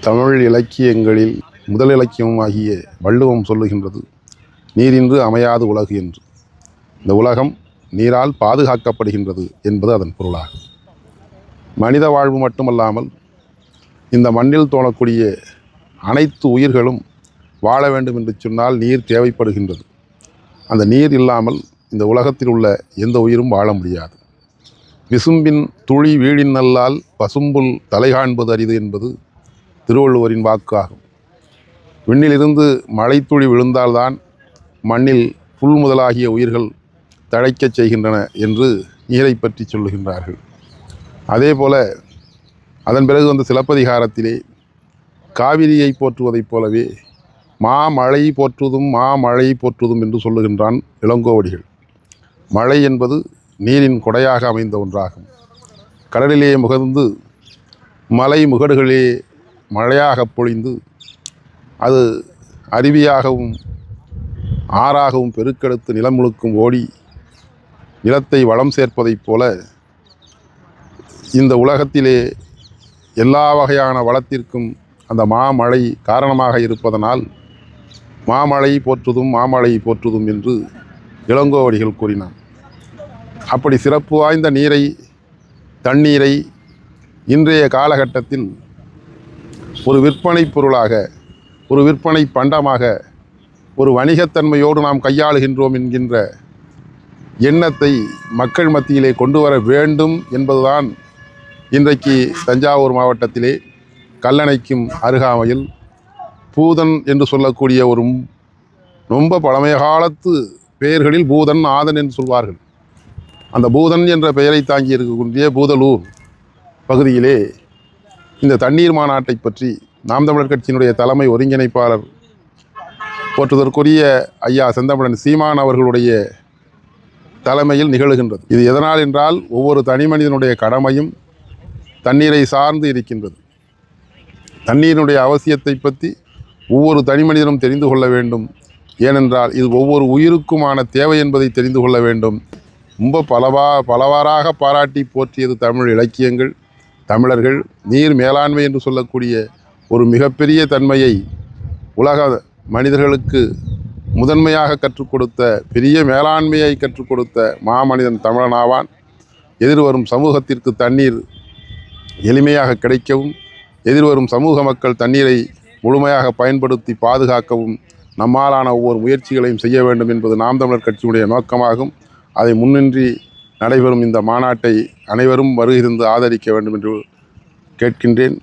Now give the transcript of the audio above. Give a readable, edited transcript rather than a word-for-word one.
தமிழ் இலக்கியங்களில் முதல் இலக்கியமாகிய வள்ளுவம் சொல்லுகின்றது, நீரின்றி அமையாது உலகு என்று. இந்த உலகம் நீரால் பாதுகாக்கப்படுகின்றது என்பது அதன் பொருளாகும். மனித வாழ்வு மட்டுமல்லாமல் இந்த மண்ணில் தோணக்கூடிய அனைத்து உயிர்களும் வாழ வேண்டும் என்று சொன்னால் நீர் தேவைப்படுகின்றது. அந்த நீர் இல்லாமல் இந்த உலகத்தில் உள்ள எந்த உயிரும் வாழ முடியாது. விசும்பின் துளி வீழின் நல்லால் பசும்புல் தலை காண்பது அரிது என்பது திருவள்ளுவரின் வாக்கு ஆகும். விண்ணிலிருந்து மழைத்துளி விழுந்தால்தான் மண்ணில் புல் முதலாகிய உயிர்கள் தழைக்கச் செய்கின்றன என்று நீரை பற்றி சொல்லுகின்றார்கள். அதே போல அதன் பிறகு வந்த சிலப்பதிகாரத்திலே காவிரியை போற்றுவதைப் போலவே மாமழை போற்றுதும் மாமழை போற்றுதும் என்று சொல்லுகின்றான் இளங்கோவடிகள். மழை என்பது நீரின் கொடையாக அமைந்த ஒன்றாகும். கடலிலே முகர்ந்து மலை முகடுகளே மழையாக பொழிந்து அது அருவியாகவும் ஆறாகவும் பெருக்கெடுத்து நிலம் முழுக்கும் ஓடி நிலத்தை வளம் சேர்ப்பதைப் போல இந்த உலகத்திலே எல்லா வகையான வளத்திற்கும் அந்த மாமழை காரணமாக இருப்பதனால் மாமழை போற்றுதும் மாமழை போற்றுதும் என்று இளங்கோவடிகள் கூறினார். அப்படி சிறப்பு வாய்ந்த நீரை, தண்ணீரை இன்றைய காலகட்டத்தில் ஒரு விற்பனை பொருளாக, ஒரு விற்பனை பண்டமாக, ஒரு வணிகத்தன்மையோடு நாம் கையாளுகின்றோம் என்கின்ற எண்ணத்தை மக்கள் மத்தியிலே கொண்டு வர வேண்டும் என்பதுதான் இன்றைக்கு தஞ்சாவூர் மாவட்டத்திலே கல்லணைக்கும் அருகாமையில் பூதன் என்று சொல்லக்கூடிய ஒரு ரொம்ப பழமைய காலத்து பெயர்களில் பூதன், ஆதன் என்று சொல்வார்கள். அந்த பூதன் என்ற பெயரை தாங்கி இருக்கக்கூடிய பூதலூர் பகுதியிலே இந்த தண்ணீர் மாநாட்டை பற்றி நாம் தமிழர் கட்சியினுடைய தலைமை ஒருங்கிணைப்பாளர் போற்றுதற்குரிய ஐயா செந்தமிழன் சீமான் அவர்களுடைய தலைமையில் நிகழ்கின்றது. இது எதனால் என்றால் ஒவ்வொரு தனி மனிதனுடைய கடமையும் தண்ணீரை சார்ந்து இருக்கின்றது. தண்ணீரினுடைய அவசியத்தை பற்றி ஒவ்வொரு தனி மனிதனும் தெரிந்து கொள்ள வேண்டும். ஏனென்றால் இது ஒவ்வொரு உயிருக்குமான தேவை என்பதை தெரிந்து கொள்ள வேண்டும். ரொம்ப பலவாறாக பாராட்டி போற்றியது தமிழ் இலக்கியங்கள். தமிழர்கள் நீர் மேலாண்மை என்று சொல்லக்கூடிய ஒரு மிகப்பெரிய தன்மையை உலக மனிதர்களுக்கு முதன்மையாக கற்றுக் கொடுத்த, பெரிய மேலாண்மையை கற்றுக் கொடுத்த மாமனிதன் தமிழனாவான். எதிர்வரும் சமூகத்திற்கு தண்ணீர் எளிமையாக கிடைக்கவும், எதிர்வரும் சமூக மக்கள் தண்ணீரை முழுமையாக பயன்படுத்தி பாதுகாக்கவும் நம்மாலான ஒவ்வொரு முயற்சிகளையும் செய்ய வேண்டும் என்பது நாம் தமிழர் கட்சியுடைய நோக்கமாகும். அதை முன்னின்றி நடைபெறும் இந்த மாநாட்டை அனைவரும் வருகிருந்து ஆதரிக்க வேண்டும் என்று கேட்கின்றேன்.